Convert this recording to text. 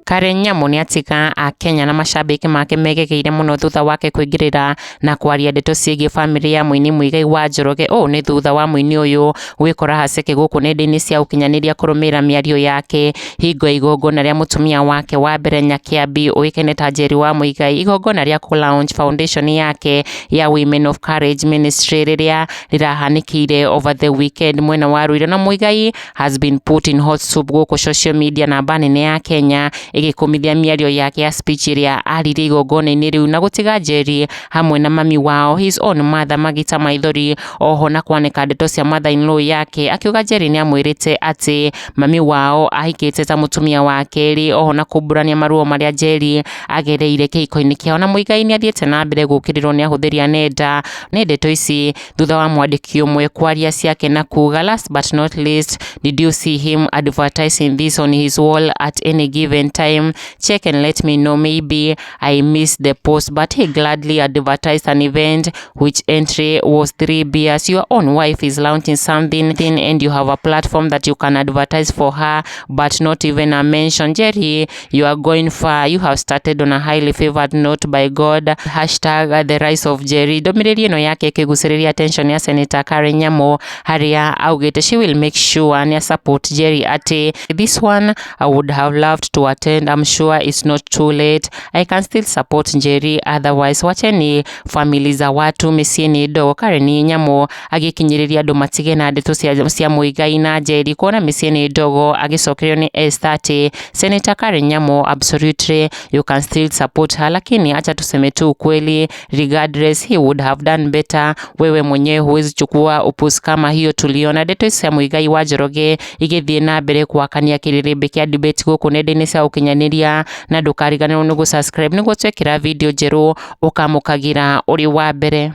Karen Nyamu ni atika a Kenya na mashabiki make megegeire muno thutha wake kuingirira na kwaria ndeto ciigiī family ya muini Muigai'S ni thutha wa muini uyu gwikora haceke guku nenda-ini cia ukinyaniria kurumira miario yake hingo igongona ria mutumia wake wa mbere Nyakiambi uikene ta Njeri wa Muigai, igongona ria ku launch foundation yake ya Women of Courage Ministry riria rirahanikire over the weekend mwena wa Ruiru, na Muigai has been put in hot soup guku social media na banene ya Kenya igikumithia miario yake ya speech iria arire igongona-ini riu na gutiga Njeri hamwe na mami wao his own mother Magita Maithori oho na kwanika ndeto cia mother-in-law yake akiuga Njeri ni amwirite ati mami wao ahikite ta mutumia wa keri oho na kuburania maruo maria Njeri agereire kihiko-ini kiao, na Muigai ni athiete na mbere gukirirwo ni ahuthiri a nenda ni ndeto ici thutha wa mwandiki umwe kwaria ciake na kuga last but not least, did you see him advertising this on his wall at any given time? Check and let me know, maybe I missed the post, but he gladly advertised an event which entry was 3 beers. Your own wife is launching something and you have a platform that you can advertise for her, but not even a mention. Njeri, you are going far. You have started on a highly favored note by God. Hashtag the rise of Njeri. Ndomiriri ino yake ikiguciriria attention ya Senator Karen Nyamu haria augite she will make sure ni support Njeri ati this one I would have loved to attend. I'm sure it's not too late. I can still support Njeri, otherwise wacheni family za watu misieni dogo. Karen Nyamu agikinyiriria andu matige na ndeto cia Muigai na Njeri kuona misieni dogo agicokerio ni S30. Senator Karen Nyamu, absolutely you can still support her, lakini acha tuseme tu ukweli, regardless he would have done better. Wewe mwenyewe huwezi chukua upuzi kama hiyo tuliona ndeto cia Muigai'S igithie na mbere kuakania kiririmbi kia debate guku nenda-ini cia ukinyaniria, na ndukariganirwo ni gusubscribe niguo twekira video njeru ukamukagira uri wa mbere.